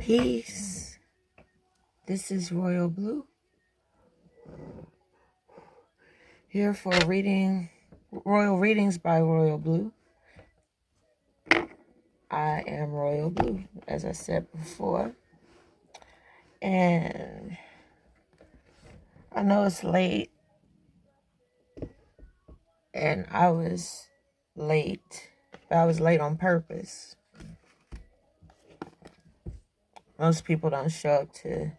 Peace. This is Royal Blue. Here for Royal Readings by Royal Blue. I am Royal Blue, as I said before. And I know it's late. And I was late. But I was late on purpose. Most people don't show up to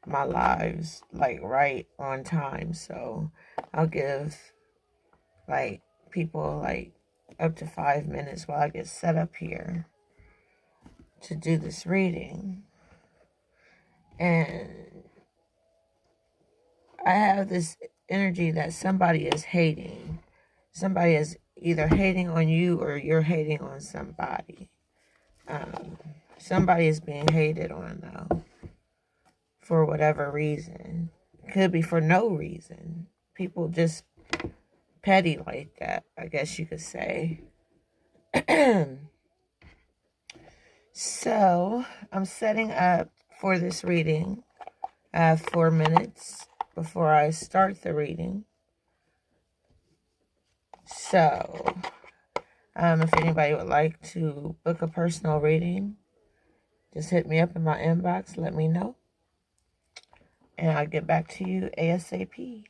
my lives like right on time, so I'll give like people like up to 5 minutes while I get set up here to do this reading. And I have this energy that somebody is hating. Somebody is either hating on you or you're hating on somebody. Somebody is being hated on, though, for whatever reason. It could be for no reason. People just petty like that, I guess you could say. So, I'm setting up for this reading. I have 4 minutes before I start the reading. So, if anybody would like to book a personal reading, just hit me up in my inbox, let me know, and I'll get back to you ASAP.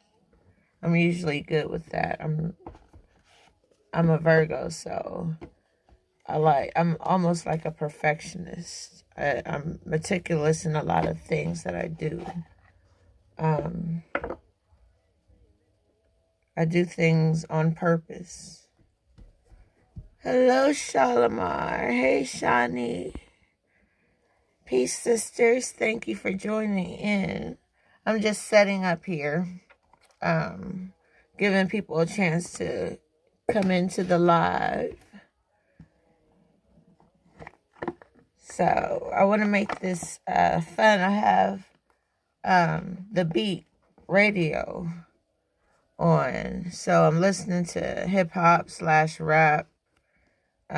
I'm usually good with that. I'm a Virgo, so I'm almost like a perfectionist. I'm meticulous in a lot of things that I do. I do things on purpose. Hello, Shalimar. Hey, Shani. Peace, sisters. Thank you for joining in. I'm just setting up here, giving people a chance to come into the live. So I want to make this fun. I have the beat radio on, so I'm listening to hip-hop / rap /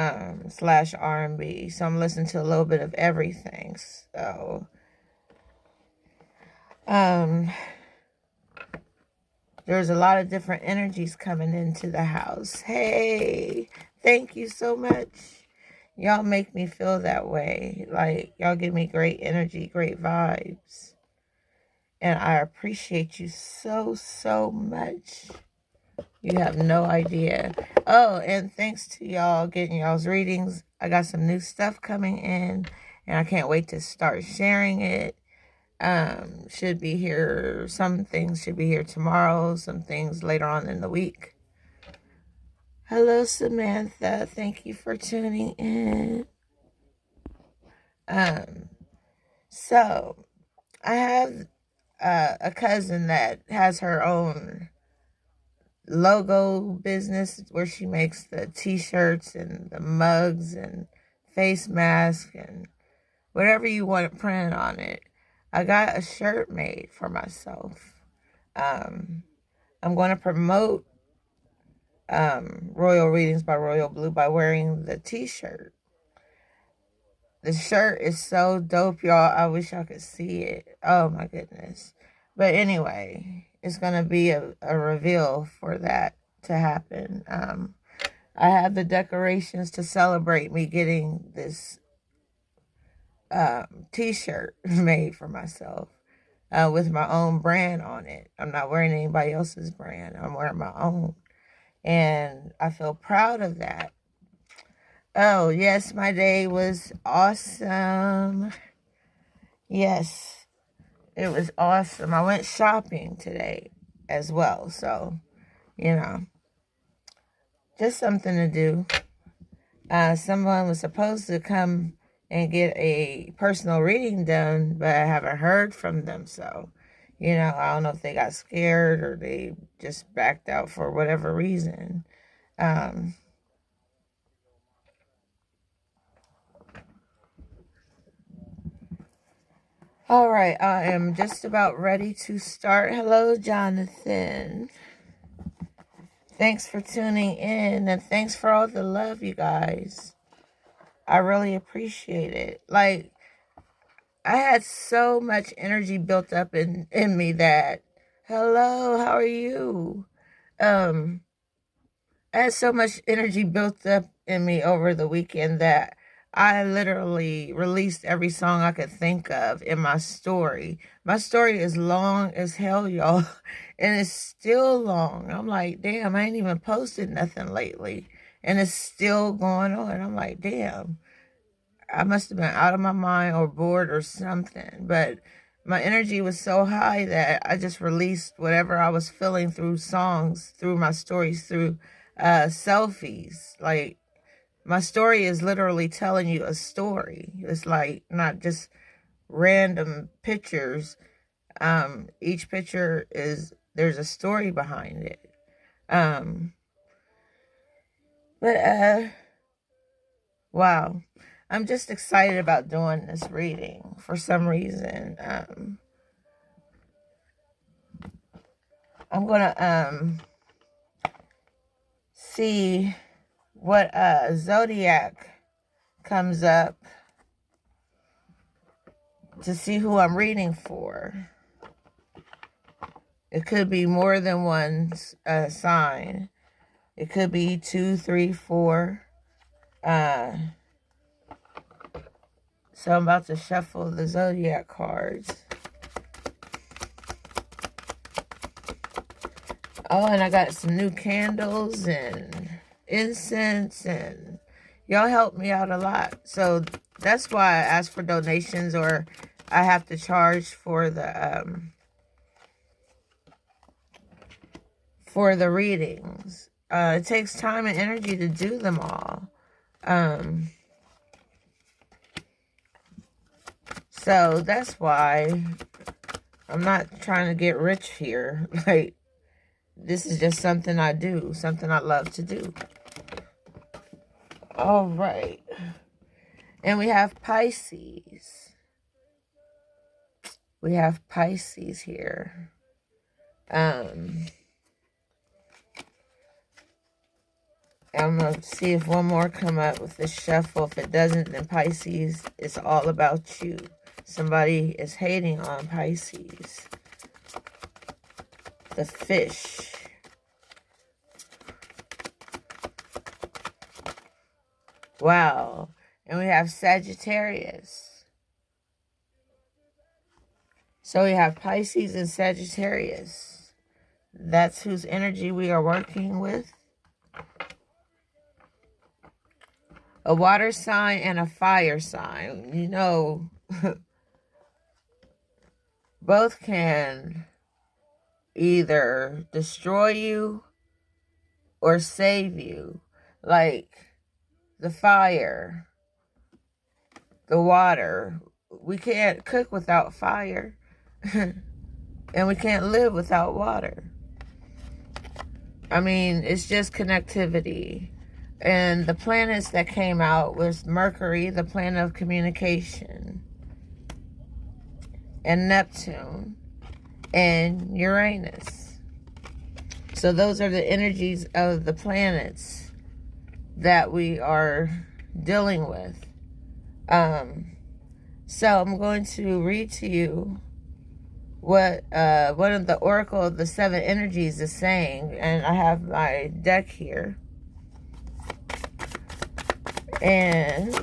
R&B. So I'm listening to a little bit of everything. So there's a lot of different energies coming into the house. Hey, thank you so much. Y'all make me feel that way. Like, y'all give me great energy, great vibes. And I appreciate you so, so much. You have no idea. Oh, and thanks to y'all getting y'all's readings. I got some new stuff coming in, and I can't wait to start sharing it. Should be here. Some things should be here tomorrow. Some things later on in the week. Hello, Samantha. Thank you for tuning in. So I have a cousin that has her own logo business where she makes the t-shirts and the mugs and face masks and whatever you want printed on it. I got a shirt made for myself. I'm going to promote Royal Readings by Royal Blue by wearing the t-shirt. The shirt is so dope, y'all. I wish y'all could see it. Oh my goodness. But anyway, it's going to be a reveal for that to happen. I have the decorations to celebrate me getting this t-shirt made for myself with my own brand on it. I'm not wearing anybody else's brand. I'm wearing my own. And I feel proud of that. Oh, yes, my day was awesome. Yes, it was awesome. I went shopping today as well. So, just something to do. Someone was supposed to come and get a personal reading done, but I haven't heard from them. So, I don't know if they got scared or they just backed out for whatever reason. All right, I am just about ready to start. Hello, Jonathan. Thanks for tuning in, and thanks for all the love, you guys. I really appreciate it. Like, I had so much energy built up in me that, hello, how are you? I had so much energy built up in me over the weekend that I literally released every song I could think of in my story. My story is long as hell, y'all, and it's still long. I'm like, damn, I ain't even posted nothing lately, and it's still going on. I'm like, damn, I must have been out of my mind or bored or something, but my energy was so high that I just released whatever I was feeling through songs, through my stories, through selfies. Like, my story is literally telling you a story. It's like not just random pictures. Each picture there's a story behind it. But wow. I'm just excited about doing this reading for some reason. I'm gonna see what zodiac comes up to see who I'm reading for. It could be more than one sign. It could be 2, 3, 4. So I'm about to shuffle the zodiac cards. Oh, and I got some new candles and incense, and y'all helped me out a lot. So that's why I asked for donations, or I have to charge for the readings. It takes time and energy to do them all. So that's why I'm not trying to get rich here. Like, this is just something I do, something I love to do. All right. And we have Pisces. We have Pisces here. I'm going to see if one more come up with this shuffle. If it doesn't, then Pisces is all about you. Somebody is hating on Pisces. The fish. Wow. And we have Sagittarius. So we have Pisces and Sagittarius. That's whose energy we are working with. A water sign and a fire sign. You know, both can either destroy you or save you. Like the fire, the water. We can't cook without fire. And we can't live without water. I mean, it's just connectivity. And the planets that came out was Mercury, the planet of communication, and Neptune, and Uranus. So those are the energies of the planets that we are dealing with. So I'm going to read to you what one of the Oracle of the Seven Energies is saying. And I have my deck here. And,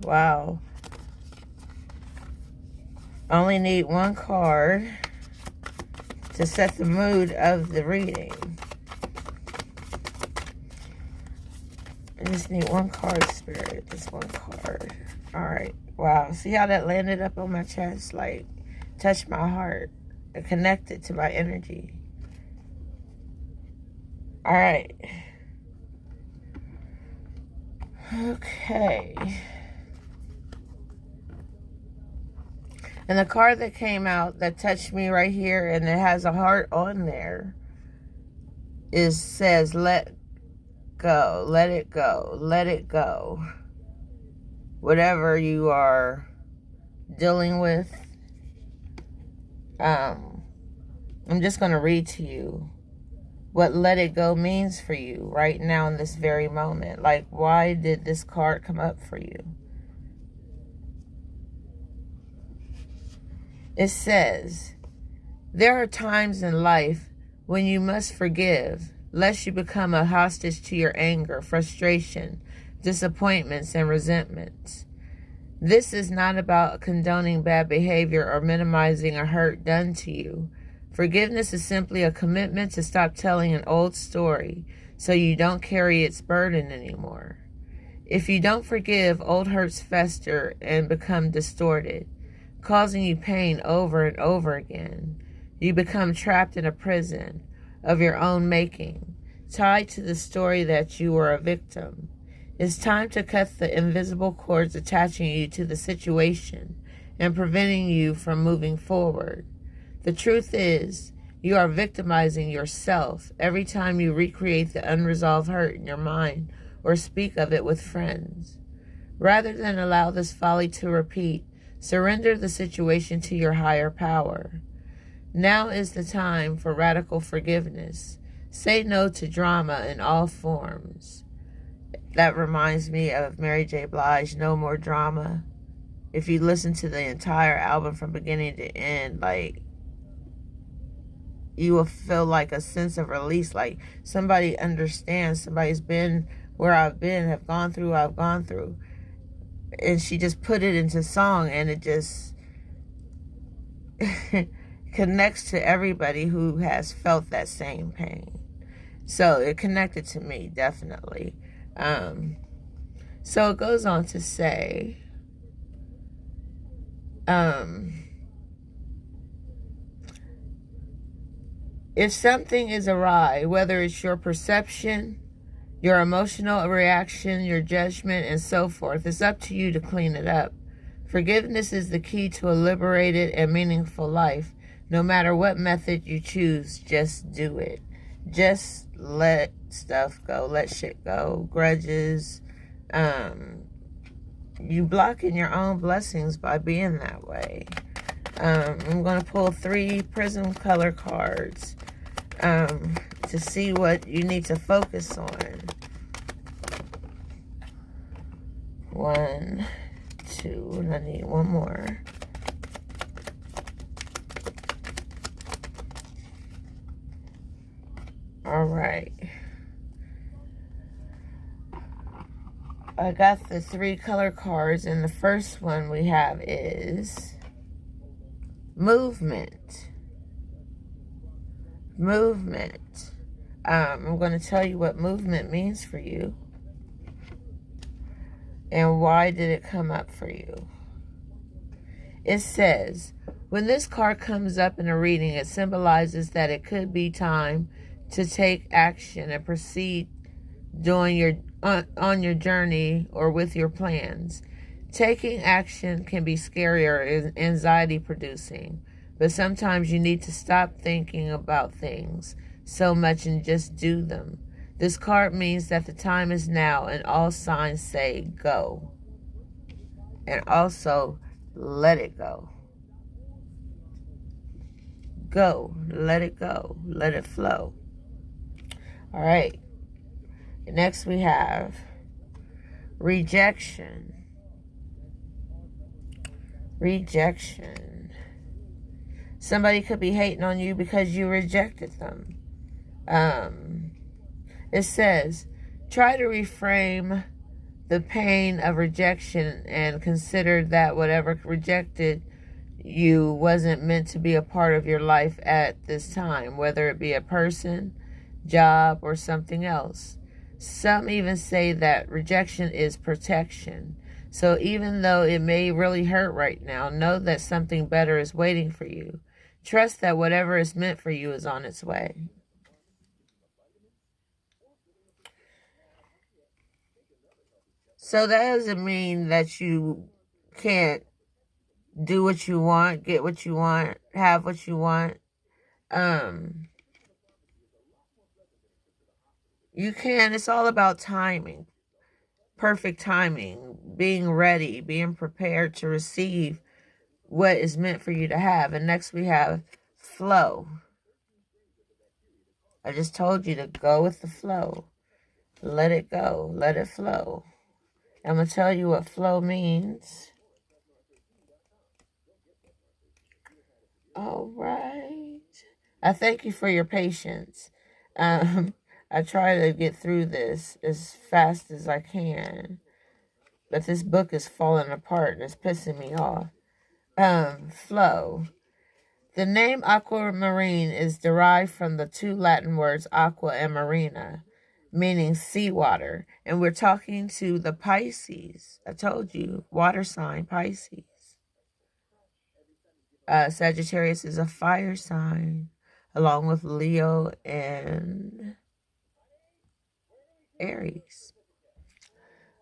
wow. I only need one card to set the mood of the reading. I just need one card, Spirit. Just one card. Alright. Wow. See how that landed up on my chest? Like, touched my heart. It connected to my energy. Alright. Okay. And the card that came out that touched me right here, and it has a heart on there, says, let go, let it go, let it go. Whatever you are dealing with. I'm just going to read to you what let it go means for you right now in this very moment. Like, why did this card come up for you? It says, there are times in life when you must forgive, lest you become a hostage to your anger, frustration, disappointments, and resentments. This is not about condoning bad behavior or minimizing a hurt done to you. Forgiveness is simply a commitment to stop telling an old story so you don't carry its burden anymore. If you don't forgive, old hurts fester and become distorted, causing you pain over and over again. You become trapped in a prison of your own making, tied to the story that you were a victim. It's time to cut the invisible cords attaching you to the situation and preventing you from moving forward. The truth is, you are victimizing yourself every time you recreate the unresolved hurt in your mind or speak of it with friends. Rather than allow this folly to repeat, surrender the situation to your higher power. Now is the time for radical forgiveness. Say no to drama in all forms. That reminds me of Mary J. Blige, No More Drama. If you listen to the entire album from beginning to end, like, you will feel like a sense of release, like somebody understands, somebody's been where I've been, have gone through, I've gone through. And she just put it into song, and it just connects to everybody who has felt that same pain. So it connected to me, definitely. So it goes on to say, if something is awry, whether it's your perception, your emotional reaction, your judgment, and so forth, it's up to you to clean it up. Forgiveness is the key to a liberated and meaningful life. No matter what method you choose, just do it. Just let stuff go. Let shit go. Grudges. You blocking your own blessings by being that way. I'm going to pull 3 prism color cards to see what you need to focus on. 1, 2, and I need one more. All right. I got the 3 color cards, and the first one we have is movement. Movement. I'm going to tell you what movement means for you and why did it come up for you. It says, when this card comes up in a reading, it symbolizes that it could be time to take action and proceed doing on your journey or with your plans. Taking action can be scary or anxiety producing, but sometimes you need to stop thinking about things so much and just do them. This card means that the time is now, and all signs say go. And also, let it go. Go. Let it go. Let it flow. All right. Next we have rejection. Rejection. Somebody could be hating on you because you rejected them. It says, try to reframe the pain of rejection and consider that whatever rejected you wasn't meant to be a part of your life at this time, whether it be a person, job, or something else. Some even say that rejection is protection. So even though it may really hurt right now, know that something better is waiting for you. Trust that whatever is meant for you is on its way. So that doesn't mean that you can't do what you want, get what you want, have what you want. You can. It's all about timing. Perfect timing. Being ready. Being prepared to receive what is meant for you to have. And next we have flow. I just told you to go with the flow. Let it go. Let it flow. I'm going to tell you what flow means. All right. I thank you for your patience. I try to get through this as fast as I can, but this book is falling apart and it's pissing me off. Flow. The name aquamarine is derived from the two Latin words aqua and marina, meaning seawater. And we're talking to the Pisces. I told you, water sign, Pisces. Sagittarius is a fire sign, along with Leo and Aries.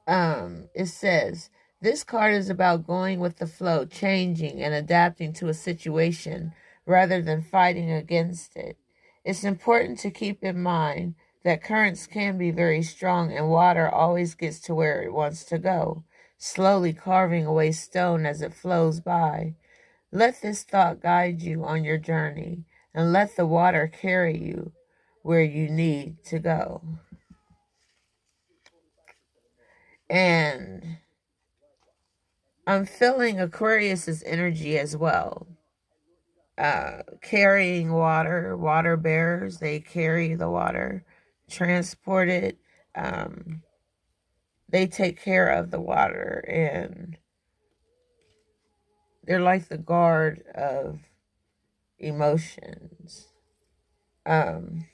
It says, this card is about going with the flow, changing and adapting to a situation rather than fighting against it. It's important to keep in mind that currents can be very strong and water always gets to where it wants to go, slowly carving away stone as it flows by. Let this thought guide you on your journey and let the water carry you where you need to go. And I'm feeling Aquarius's energy as well. Carrying water, water bearers, they carry the water, transport it. They take care of the water, and they're like the guard of emotions. And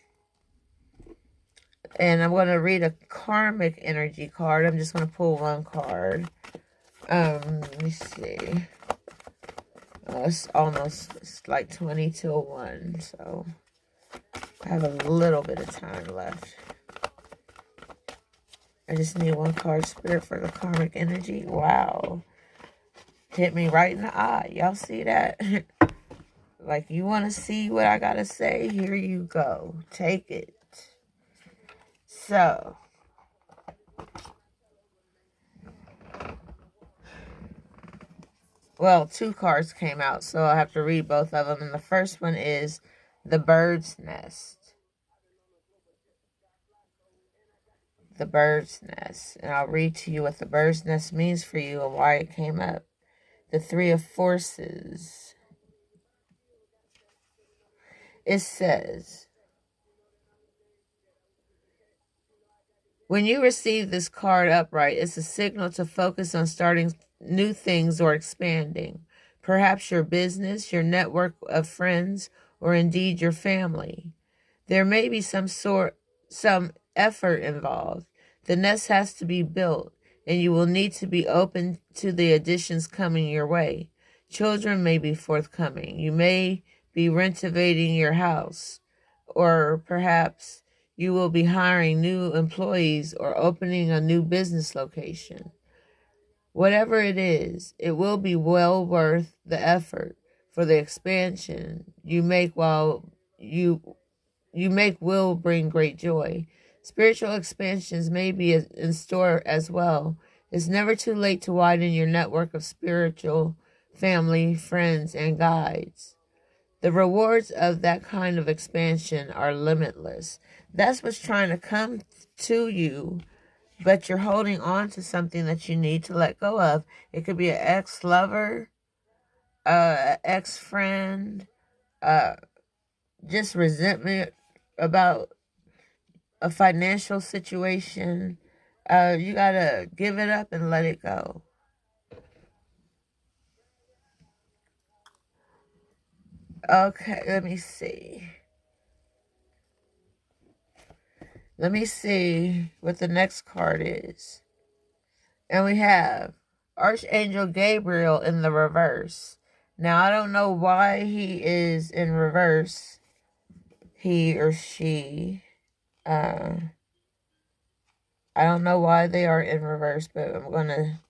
I'm going to read a karmic energy card. I'm just going to pull one card. Let me see. It's like 20 till 1, so I have a little bit of time left. I just need one card, Spirit, for the karmic energy. Wow. Hit me right in the eye. Y'all see that? Like, you want to see what I got to say? Here you go. Take it. So, well, 2 cards came out, so I have to read both of them. And the first one is the bird's nest. The bird's nest. And I'll read to you what the bird's nest means for you and why it came up. The 3 of forces. It says, when you receive this card upright, it's a signal to focus on starting new things or expanding. Perhaps your business, your network of friends, or indeed your family. There may be some effort involved. The nest has to be built, and you will need to be open to the additions coming your way. Children may be forthcoming. You may be renovating your house, or perhaps you will be hiring new employees or opening a new business location. Whatever it is, it will be well worth the effort, for the expansion you make while you make will bring great joy. Spiritual expansions may be in store as well. It's never too late to widen your network of spiritual family, friends, and guides. The rewards of that kind of expansion are limitless. That's what's trying to come to you, but you're holding on to something that you need to let go of. It could be an ex-lover, an ex-friend, just resentment about a financial situation. You gotta give it up and let it go. Okay, let me see. Let me see what the next card is. And we have Archangel Gabriel in the reverse. Now, I don't know why he is in reverse. He or she. I don't know why they are in reverse, but I'm going to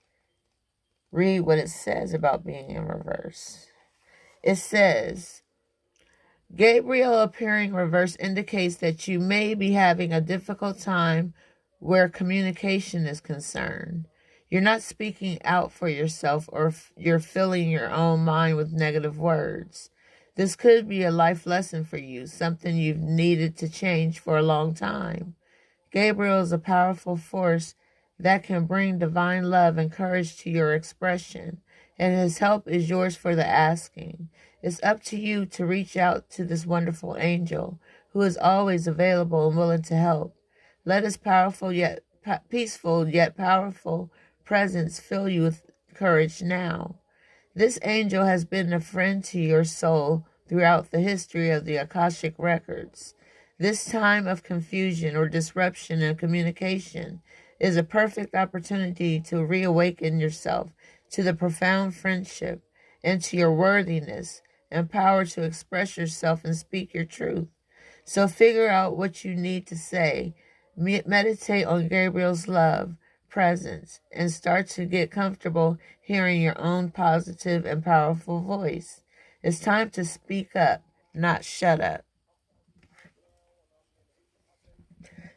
read what it says about being in reverse. It says, Gabriel appearing reverse indicates that you may be having a difficult time where communication is concerned. You're not speaking out for yourself, or you're filling your own mind with negative words. This could be a life lesson for you, something you've needed to change for a long time. Gabriel is a powerful force that can bring divine love and courage to your expression, and his help is yours for the asking. It's up to you to reach out to this wonderful angel who is always available and willing to help. Let his peaceful yet powerful presence fill you with courage now. This angel has been a friend to your soul throughout the history of the Akashic records. This time of confusion or disruption in communication is a perfect opportunity to reawaken yourself to the profound friendship and to your worthiness and power to express yourself and speak your truth. So figure out what you need to say. Meditate on Gabriel's love, presence, and start to get comfortable hearing your own positive and powerful voice. It's time to speak up, not shut up.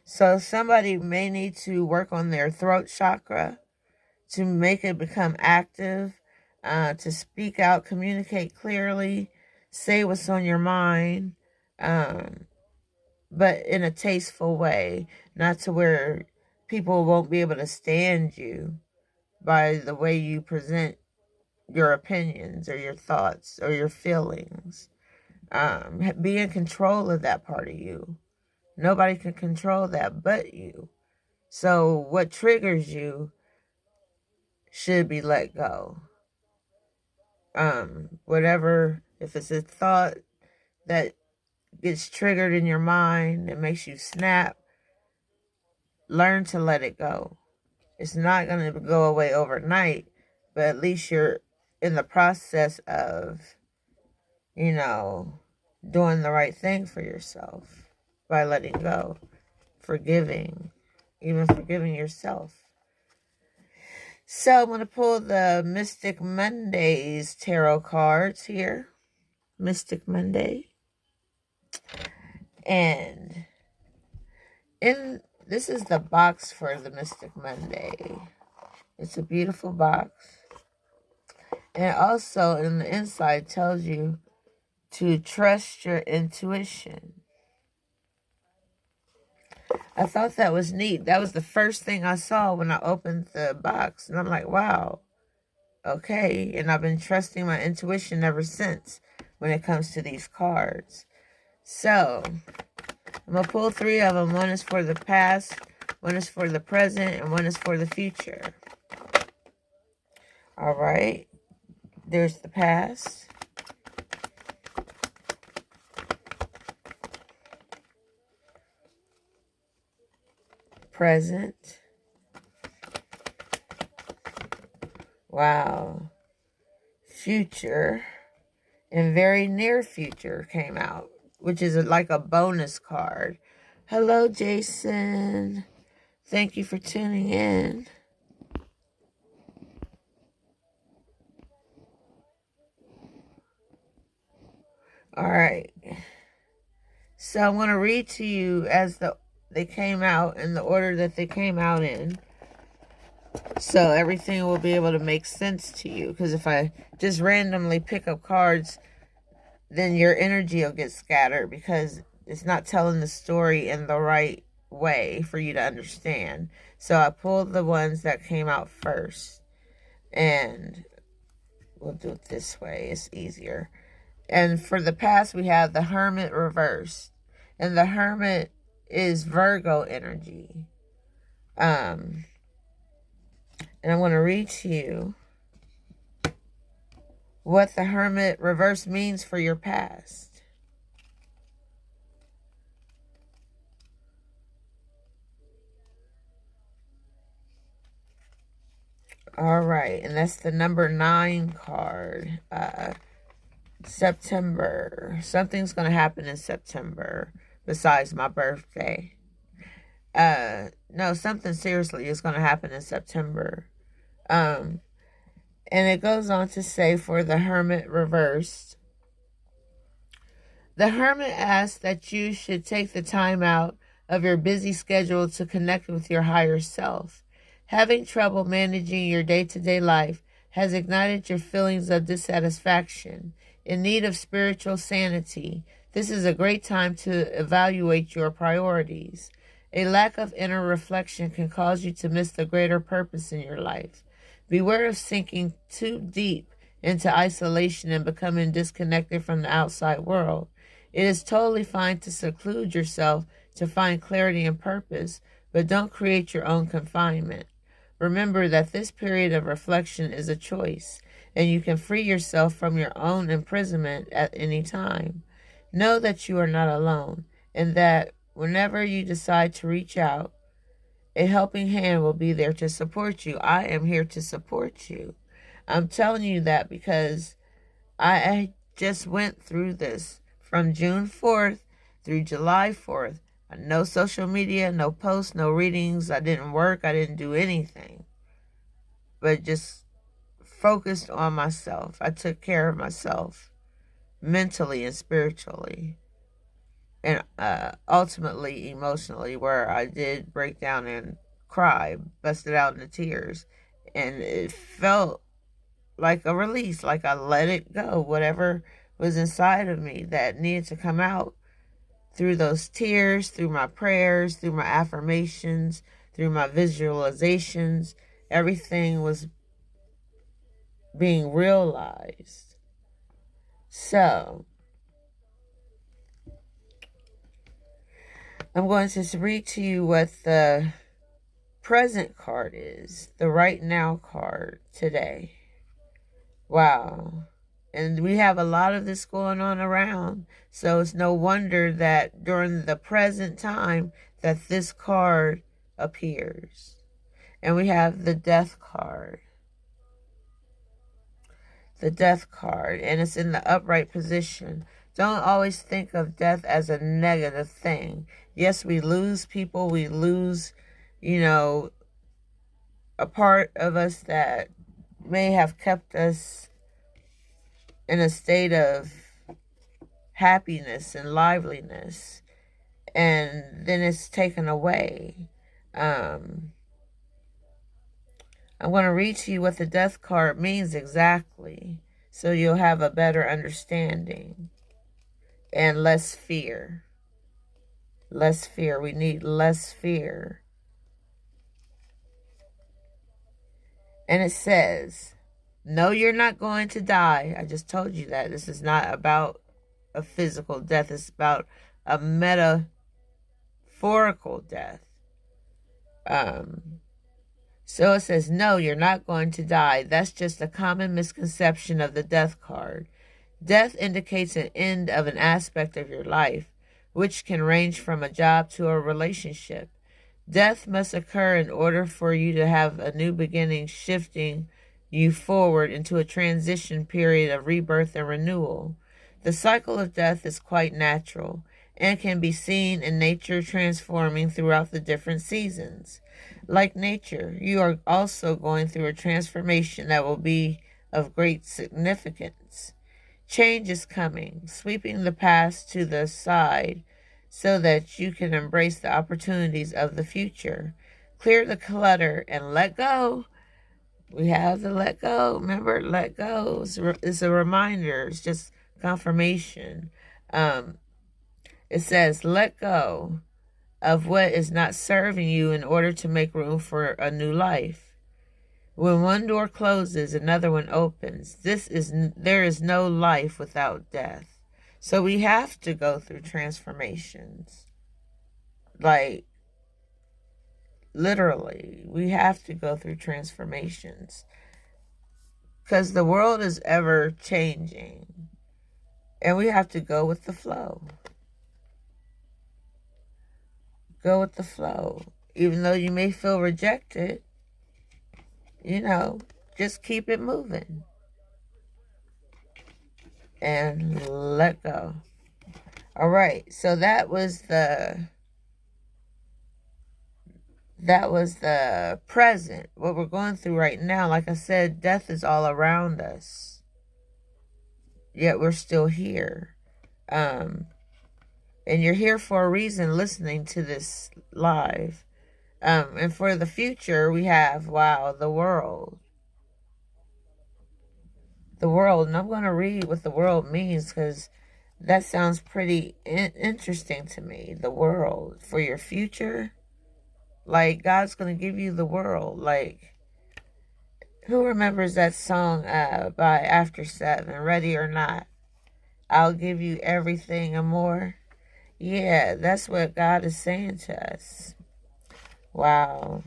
So somebody may need to work on their throat chakra to make it become active, to speak out, communicate clearly, say what's on your mind, but in a tasteful way, not to where people won't be able to stand you by the way you present your opinions or your thoughts or your feelings. Be in control of that part of you. Nobody can control that but you. So what triggers you should be let go. Whatever, if it's a thought that gets triggered in your mind, it makes you snap, learn to let it go. It's not going to go away overnight, but at least you're in the process of, doing the right thing for yourself by letting go, forgiving, even forgiving yourself. So I'm going to pull the Mystic Mondays tarot cards here. Mystic Monday. And this is the box for the Mystic Monday. It's a beautiful box. And also in the inside tells you to trust your intuition. I thought that was neat. That was the first thing I saw when I opened the box. And I'm like, wow, okay. And I've been trusting my intuition ever since when it comes to these cards. So I'm going to pull 3 of them. One is for the past, one is for the present, and one is for the future. All right. There's the past. Present. Wow. Future. And very near future came out, which is like a bonus card. Hello, Jason. Thank you for tuning in. All right. So I'm going to read to you as they came out in the order that they came out in. So everything will be able to make sense to you. Because if I just randomly pick up cards, then your energy will get scattered because it's not telling the story in the right way for you to understand. So I pulled the ones that came out first. And we'll do it this way. It's easier. And for the past, we have the Hermit reversed. And the Hermit is Virgo energy. And I'm going to read to you what the Hermit reverse means for your past. All right, and that's the number 9 card. September. Something's going to happen in September besides my birthday. No, something seriously is going to happen in September. And it goes on to say for the Hermit reversed, the Hermit asks that you should take the time out of your busy schedule to connect with your higher self. Having trouble managing your day-to-day life has ignited your feelings of dissatisfaction. In need of spiritual sanity, this is a great time to evaluate your priorities. A lack of inner reflection can cause you to miss the greater purpose in your life. Beware of sinking too deep into isolation and becoming disconnected from the outside world. It is totally fine to seclude yourself to find clarity and purpose, but don't create your own confinement. Remember that this period of reflection is a choice, and you can free yourself from your own imprisonment at any time. Know that you are not alone, and that whenever you decide to reach out, a helping hand will be there to support you. I am here to support you. I'm telling you that because I just went through this from June 4th through July 4th. No social media, no posts, no readings. I didn't work. I didn't do anything. But just focused on myself. I took care of myself mentally and spiritually. And ultimately emotionally, where I did break down and cry, busted out into tears. And it felt like a release, like I let it go. Whatever was inside of me that needed to come out through those tears, through my prayers, through my affirmations, through my visualizations, everything was being realized. So, I'm going to read to you what the present card is, the right now card today. Wow. And we have a lot of this going on around. So it's no wonder that during the present time that this card appears. And we have the death card. The death card. And it's in the upright position. Don't always think of death as a negative thing. Yes, we lose people. We lose, a part of us that may have kept us in a state of happiness and liveliness, and then it's taken away. I'm going to read to you what the death card means exactly, so you'll have a better understanding and less fear. Less fear. We need less fear. And it says, no, you're not going to die. I just told you that. This is not about a physical death. It's about a metaphorical death. So it says, no, you're not going to die. That's just a common misconception of the death card. Death indicates an end of an aspect of your life, which can range from a job to a relationship. Death must occur in order for you to have a new beginning, shifting you forward into a transition period of rebirth and renewal. The cycle of death is quite natural and can be seen in nature transforming throughout the different seasons. Like nature, you are also going through a transformation that will be of great significance. Change is coming, sweeping the past to the side so that you can embrace the opportunities of the future. Clear the clutter and let go. We have to let go. Remember, let go. It's a reminder. It's just confirmation. It says, let go of what is not serving you in order to make room for a new life. When one door closes, another one opens. There is no life without death. So we have to go through transformations. Like, literally, we have to go through transformations. Because the world is ever changing. And we have to go with the flow. Go with the flow. Even though you may feel rejected, just keep it moving. And let go. All right, so that was the present. What we're going through right now, like I said, death is all around us. Yet we're still here. And you're here for a reason listening to this live. And for the future, we have, the world. The world, and I'm going to read what the world means because that sounds pretty interesting to me. The world for your future. Like, God's going to give you the world. Like, who remembers that song by After 7, Ready or Not? I'll give you everything and more. Yeah, that's what God is saying to us. Wow.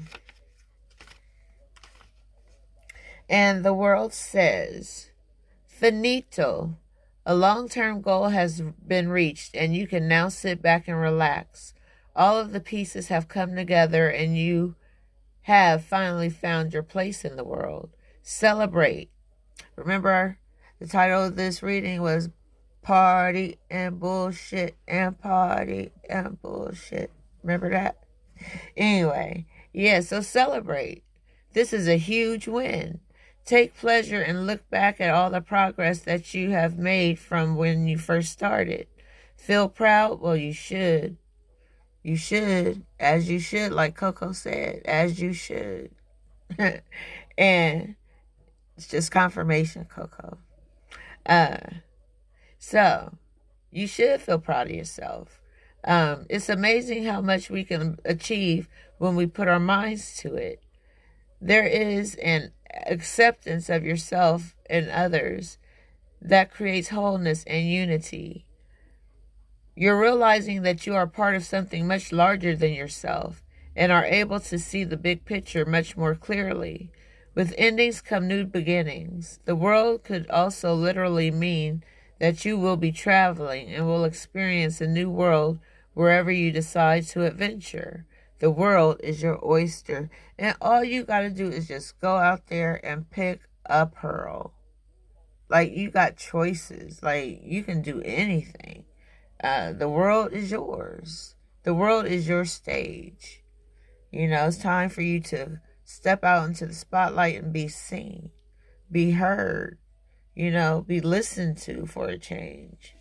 And the world says, finito. A long-term goal has been reached, and you can now sit back and relax. All of the pieces have come together, and you have finally found your place in the world. Celebrate. Remember, the title of this reading was Party and Bullshit and Party and Bullshit. Remember that? Anyway, yeah, so celebrate. This is a huge win. Take pleasure and look back at all the progress that you have made from when you first started. Feel proud? Well, you should. You should, as you should, like Coco said, as you should. And it's just confirmation, Coco. So, you should feel proud of yourself. It's amazing how much we can achieve when we put our minds to it. There is an acceptance of yourself and others that creates wholeness and unity. You're realizing that you are part of something much larger than yourself and are able to see the big picture much more clearly. With endings come new beginnings. The world could also literally mean that you will be traveling and will experience a new world wherever you decide to adventure. The world is your oyster, and all you got to do is just go out there and pick a pearl. Like, you got choices. Like, you can do anything. The world is yours. The world is your stage. You know, it's time for you to step out into the spotlight and be seen, be heard, you know, be listened to for a change.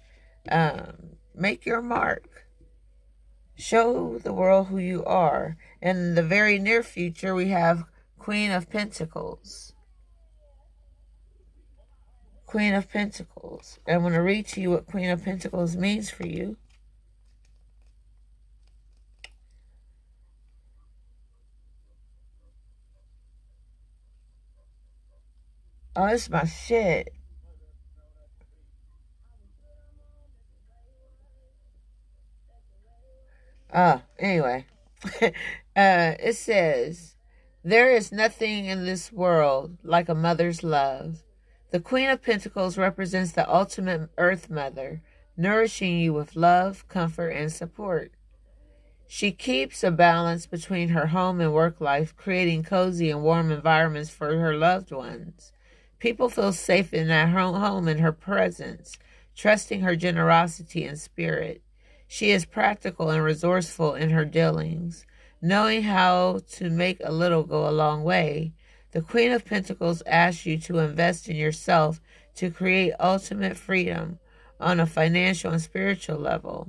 Make your mark. Show the world who you are. In the very near future, we have Queen of Pentacles. Queen of Pentacles. I'm going to read to you what Queen of Pentacles means for you. Oh, this is my shit. Anyway. It says, there is nothing in this world like a mother's love. The Queen of Pentacles represents the ultimate Earth Mother, nourishing you with love, comfort, and support. She keeps a balance between her home and work life, creating cozy and warm environments for her loved ones. People feel safe in that home in her presence, trusting her generosity and spirit. She is practical and resourceful in her dealings, knowing how to make a little go a long way. The Queen of Pentacles asks you to invest in yourself to create ultimate freedom on a financial and spiritual level.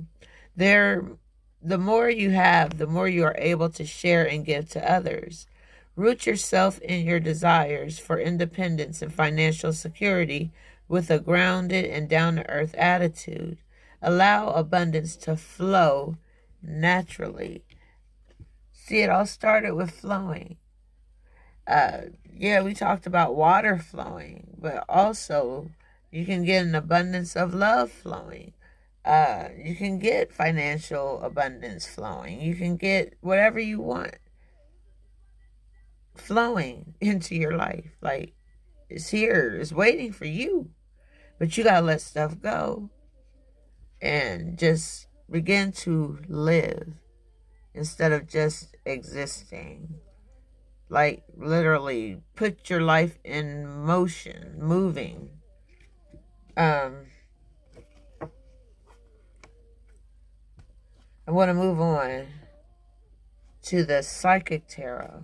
The more you have, the more you are able to share and give to others. Root yourself in your desires for independence and financial security with a grounded and down-to-earth attitude. Allow abundance to flow naturally. See, it all started with flowing. Yeah, we talked about water flowing, but also you can get an abundance of love flowing. You can get financial abundance flowing. You can get whatever you want flowing into your life. Like, it's here. It's waiting for you. But you got to let stuff go and just begin to live instead of just existing. Like, literally put your life in motion, moving. I want to move on to the Psychic Tarot.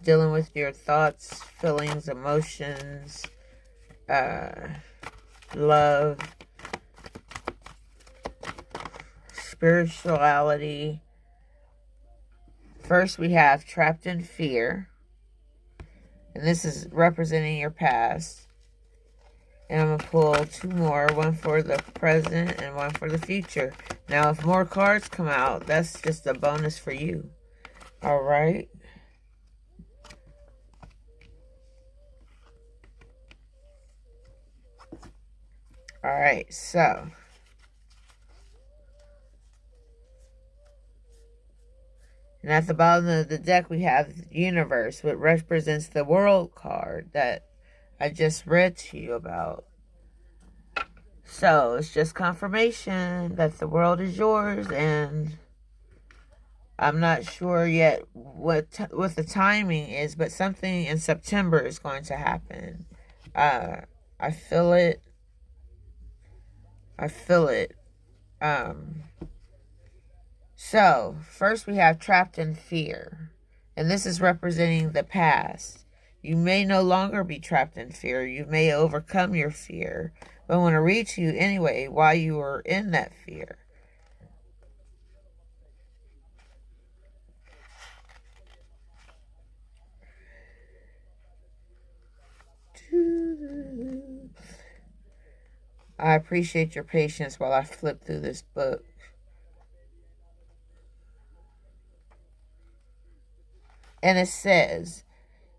Dealing with your thoughts, feelings, emotions, love, spirituality. First, we have Trapped in Fear. And this is representing your past. And I'm going to pull 2 more, one for the present and one for the future. Now, if more cards come out, that's just a bonus for you. All right. All right, so. And at the bottom of the deck, we have Universe, which represents the World card that I just read to you about. So, it's just confirmation that the world is yours, and I'm not sure yet what the timing is, but something in September is going to happen. I feel it. I feel it. So, first we have Trapped in Fear. And this is representing the past. You may no longer be trapped in fear. You may overcome your fear. But I want to read to you anyway while you were in that fear. I appreciate your patience while I flip through this book. And it says,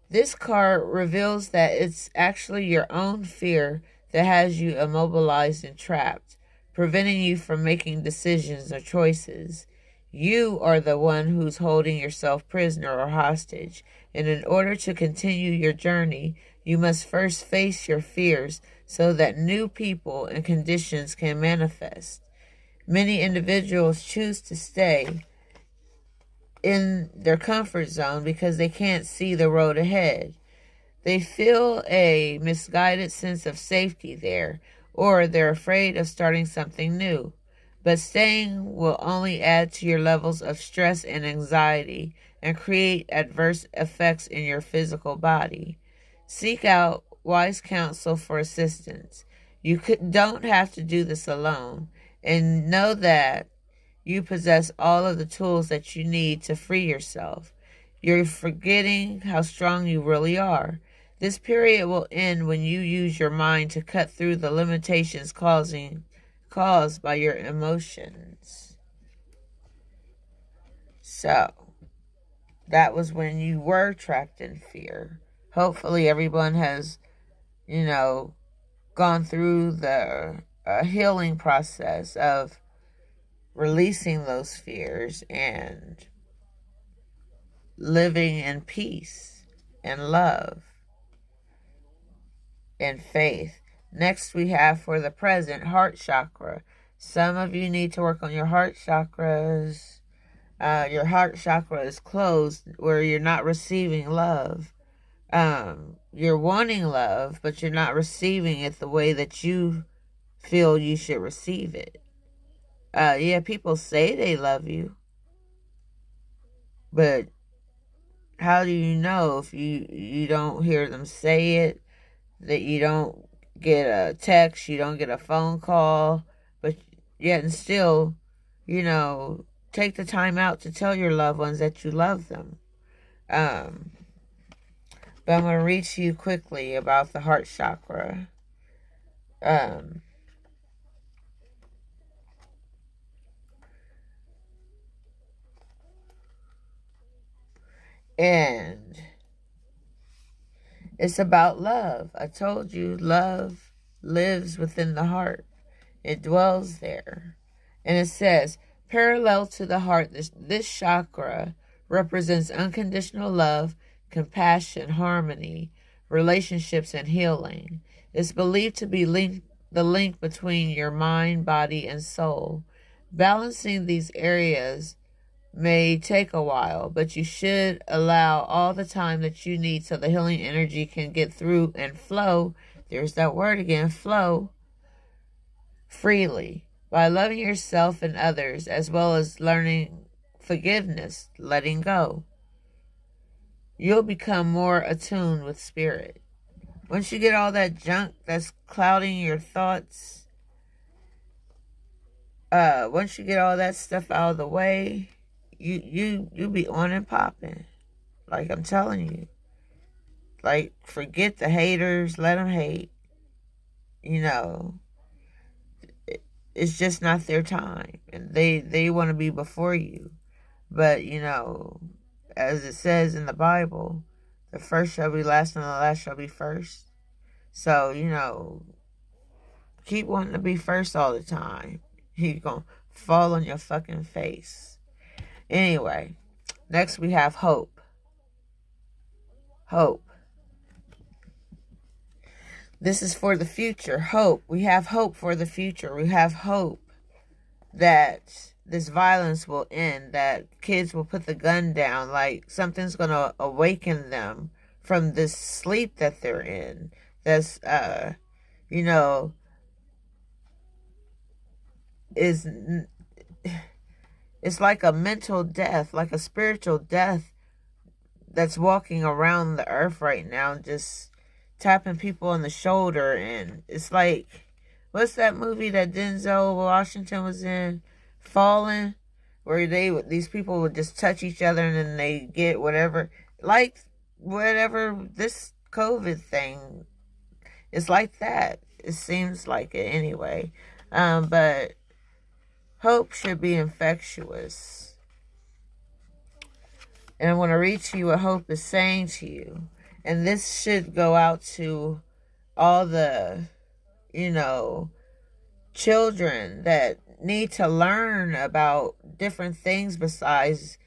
this card reveals that it's actually your own fear that has you immobilized and trapped, preventing you from making decisions or choices. You are the one who's holding yourself prisoner or hostage, and in order to continue your journey, you must first face your fears so that new people and conditions can manifest. Many individuals choose to stay in their comfort zone because they can't see the road ahead. They feel a misguided sense of safety there, or they're afraid of starting something new. But staying will only add to your levels of stress and anxiety and create adverse effects in your physical body. Seek out wise counsel for assistance. You don't have to do this alone, and know that you possess all of the tools that you need to free yourself. You're forgetting how strong you really are. This period will end when you use your mind to cut through the limitations caused by your emotions. So, that was when you were trapped in fear. Hopefully everyone has, gone through the healing process of releasing those fears and living in peace and love and faith. Next, we have for the present, heart chakra. Some of you need to work on your heart chakras. Your heart chakra is closed where you're not receiving love. You're wanting love, but you're not receiving it the way that you feel you should receive it. People say they love you, but how do you know if you don't hear them say it, that you don't get a text, you don't get a phone call, but yet and still, take the time out to tell your loved ones that you love them. But I'm going to read to you quickly about the heart chakra. And it's about love. I told you, love lives within the heart. It dwells there. And it says, parallel to the heart, this chakra represents unconditional love, compassion, harmony, relationships, and healing. It's believed to be the link between your mind, body, and soul. Balancing these areas may take a while, but you should allow all the time that you need so the healing energy can get through and flow. There's that word again, flow freely. By loving yourself and others, as well as learning forgiveness, letting go, you'll become more attuned with spirit. Once you get all that junk that's clouding your thoughts, once you get all that stuff out of the way, you be on and popping. Like I'm telling you. Like, forget the haters, let them hate. you know, it's just not their time. And they want to be before you. But, you know, as it says in the Bible, the first shall be last and the last shall be first. So, you know, keep wanting to be first all the time. You're going to fall on your fucking face. Anyway, next we have hope. Hope. This is for the future. Hope. We have hope for the future. We have hope that this violence will end, that kids will put the gun down, like something's going to awaken them from this sleep that they're in. That's, you know, it's like a mental death, like a spiritual death that's walking around the earth right now, just tapping people on the shoulder. And it's like, what's that movie that Denzel Washington was in, Fallen, where these people would just touch each other and then they get whatever, like whatever this COVID thing, it's like that. It seems like it anyway. But hope should be infectious. And I want to read to you what hope is saying to you. And this should go out to all the, you know, children that need to learn about different things besides,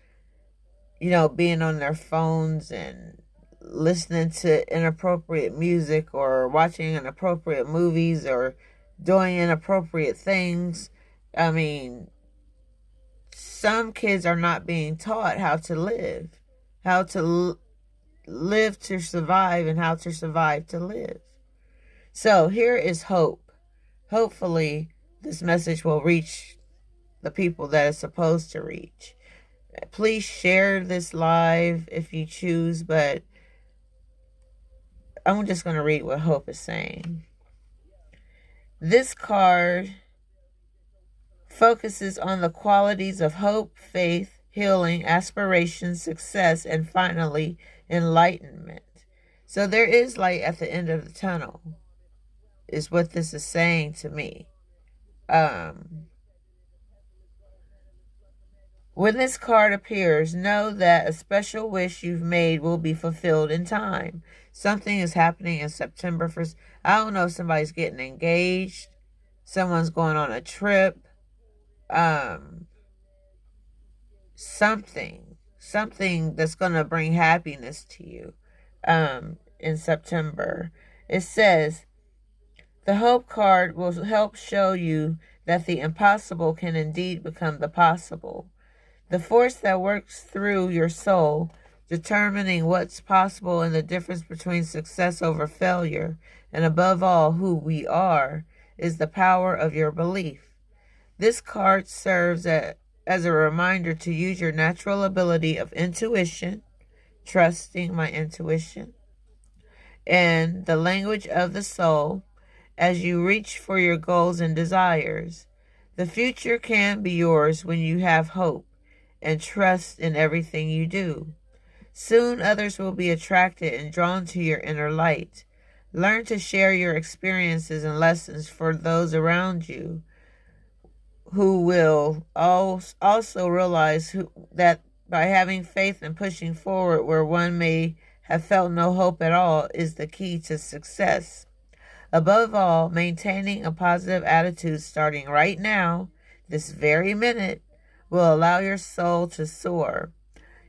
you know, being on their phones and listening to inappropriate music or watching inappropriate movies or doing inappropriate things. I mean, some kids are not being taught how to live, how to live to survive, and how to survive to live. So here is hope. Hopefully, this message will reach the people that it's supposed to reach. Please share this live if you choose, but I'm just going to read what hope is saying. This card focuses on the qualities of hope, faith, healing, aspiration, success, and finally, enlightenment. So there is light at the end of the tunnel, is what this is saying to me. When this card appears, know that a special wish you've made will be fulfilled in time. Something is happening in September 1st. I don't know if somebody's getting engaged, someone's going on a trip, something that's going to bring happiness to you in September. It says, the hope card will help show you that the impossible can indeed become the possible. The force that works through your soul, determining what's possible and the difference between success over failure, and above all, who we are, is the power of your belief. This card serves as a reminder to use your natural ability of intuition, trusting my intuition, and the language of the soul as you reach for your goals and desires. The future can be yours when you have hope and trust in everything you do. Soon others will be attracted and drawn to your inner light. Learn to share your experiences and lessons for those around you, who will also realize that by having faith and pushing forward where one may have felt no hope at all is the key to success. Above all, maintaining a positive attitude starting right now, this very minute, will allow your soul to soar.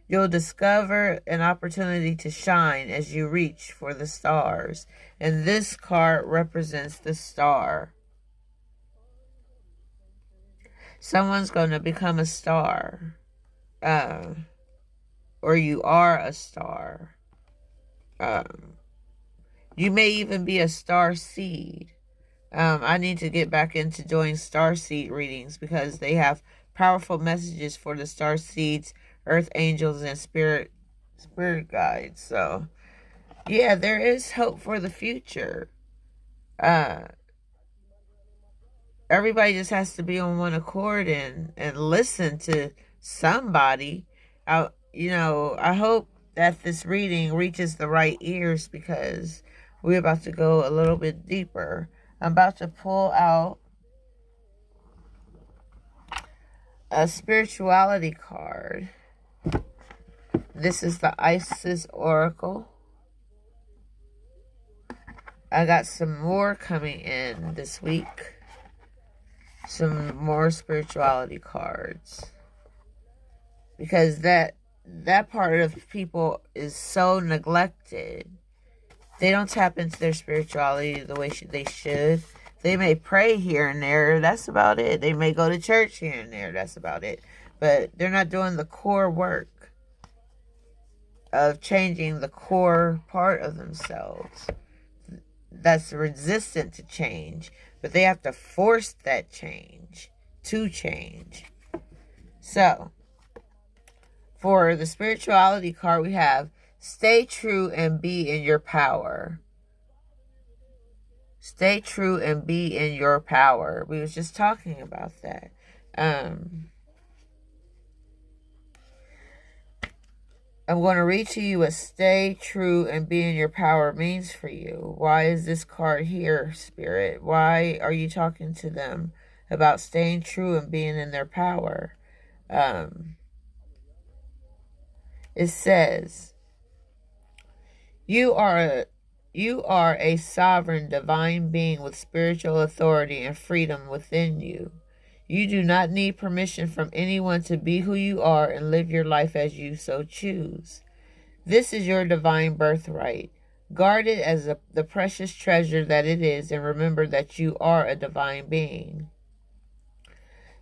You'll discover an opportunity to shine as you reach for the stars. And this card represents the star. Someone's going to become a star. Or you are a star. You may even be a star seed. I need to get back into doing star seed readings because they have powerful messages for the star seeds, earth angels, and spirit guides. So, yeah, there is hope for the future. Everybody just has to be on one accord and listen to somebody. I hope that this reading reaches the right ears because we're about to go a little bit deeper. I'm about to pull out a spirituality card. This is the Isis Oracle. I got some more coming in this week. Some more spirituality cards. Because that part of people is so neglected. They don't tap into their spirituality the way they should. They may pray here and there. That's about it. They may go to church here and there. That's about it. But they're not doing the core work of changing the core part of themselves that's resistant to change. But they have to force that change to change. So, for the spirituality card, we have stay true and be in your power. Stay true and be in your power. We was just talking about that. I'm going to read to you what stay true and be in your power means for you. Why is this card here, Spirit? Why are you talking to them about staying true and being in their power? It says, you are a sovereign divine being with spiritual authority and freedom within you. You do not need permission from anyone to be who you are and live your life as you so choose. This is your divine birthright. Guard it as the precious treasure that it is, and remember that you are a divine being.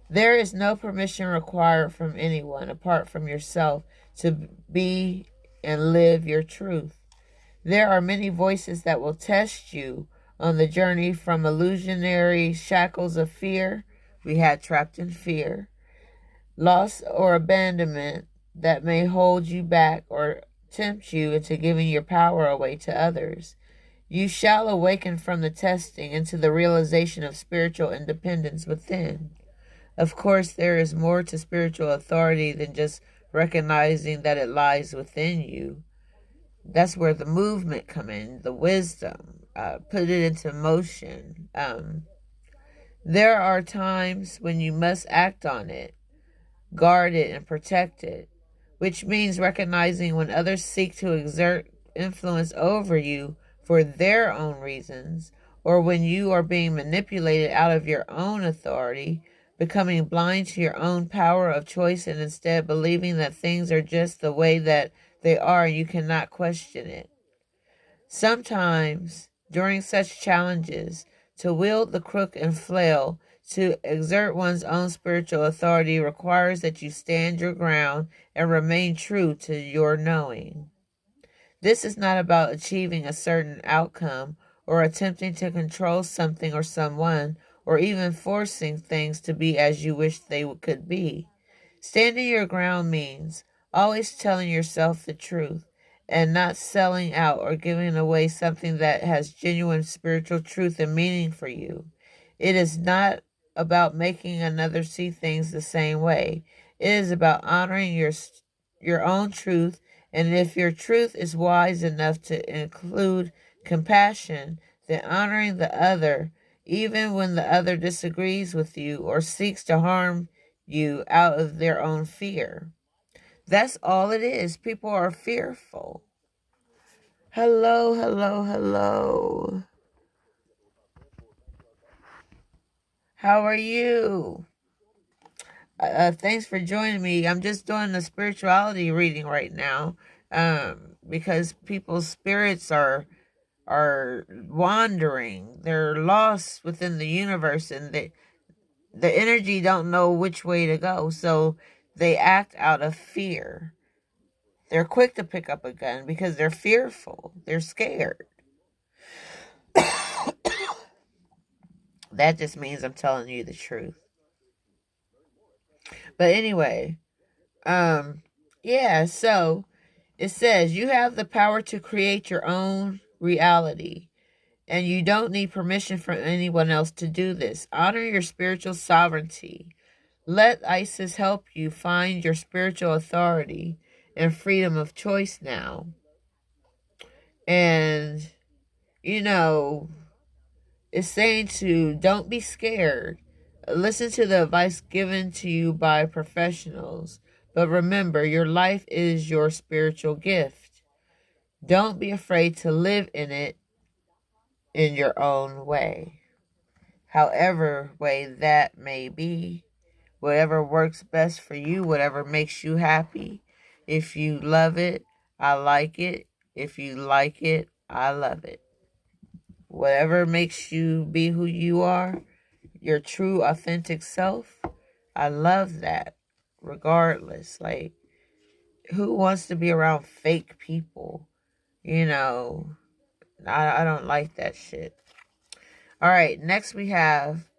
There is no permission required from anyone apart from yourself to be and live your truth. There are many voices that will test you on the journey from illusionary shackles of fear. We had trapped in fear, loss or abandonment that may hold you back or tempt you into giving your power away to others. You shall awaken from the testing into the realization of spiritual independence within. Of course, there is more to spiritual authority than just recognizing that it lies within you. That's where the movement come in, the wisdom, put it into motion. There are times when you must act on it, guard it, and protect it, which means recognizing when others seek to exert influence over you for their own reasons, or when you are being manipulated out of your own authority, becoming blind to your own power of choice and instead believing that things are just the way that they are and you cannot question it. Sometimes, during such challenges, to wield the crook and flail, to exert one's own spiritual authority requires that you stand your ground and remain true to your knowing. This is not about achieving a certain outcome or attempting to control something or someone or even forcing things to be as you wish they could be. Standing your ground means always telling yourself the truth and not selling out or giving away something that has genuine spiritual truth and meaning for you. It is not about making another see things the same way. It is about honoring your own truth, and if your truth is wise enough to include compassion, then honoring the other, even when the other disagrees with you or seeks to harm you out of their own fear. That's all it is. People are fearful. Hello, hello, hello. How are you? Thanks for joining me. I'm just doing a spirituality reading right now, because people's spirits are wandering. They're lost within the universe, and the energy don't know which way to go, so they act out of fear. They're quick to pick up a gun because they're fearful. They're scared. That just means I'm telling you the truth. But anyway, yeah, so it says you have the power to create your own reality, and you don't need permission from anyone else to do this. Honor your spiritual sovereignty. Let Isis help you find your spiritual authority and freedom of choice now. And, It's saying to don't be scared. Listen to the advice given to you by professionals. But remember, your life is your spiritual gift. Don't be afraid to live in it in your own way. However way that may be, whatever works best for you, whatever makes you happy. If you love it, I like it. If you like it, I love it. Whatever makes you be who you are, your true authentic self, I love that. Regardless, like, who wants to be around fake people? You know, I don't like that shit. All right, next we have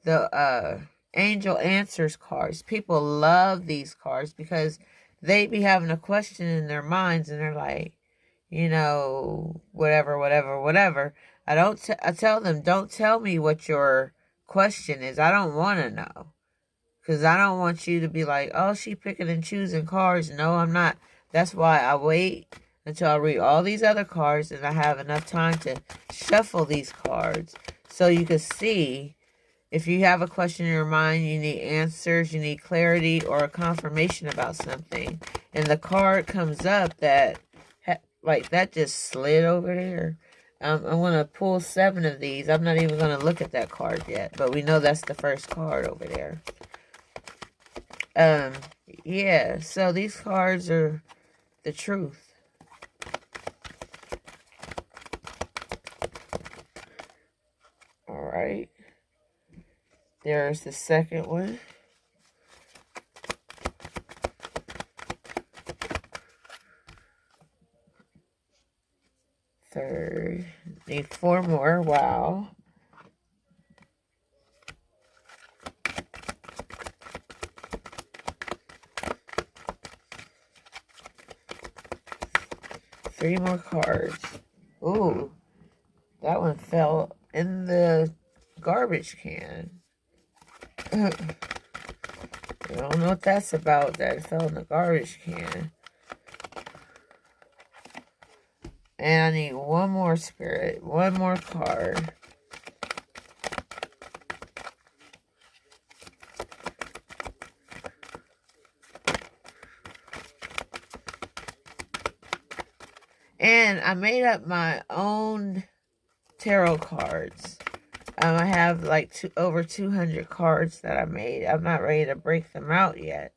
the Angel Answers cards. People love these cards because they be having a question in their minds and they're like, you know, whatever, whatever, whatever. I tell them, don't tell me what your question is. I don't want to know. Because I don't want you to be like, oh, she picking and choosing cards. No, I'm not. That's why I wait until I read all these other cards and I have enough time to shuffle these cards so you can see if you have a question in your mind, you need answers, you need clarity or a confirmation about something. And the card comes up that, like, that just slid over there. I'm going to pull 7 of these. I'm not even going to look at that card yet, but we know that's the first card over there. Yeah, so these cards are the truth. All right. There's the second one. Third. Need 4 more. Wow. Three more cards. Ooh, that one fell in the garbage can. I don't know what that's about, that it fell in the garbage can. And I need one more spirit, one more card. And I made up my own tarot cards. I have like over 200 cards that I made. I'm not ready to break them out yet.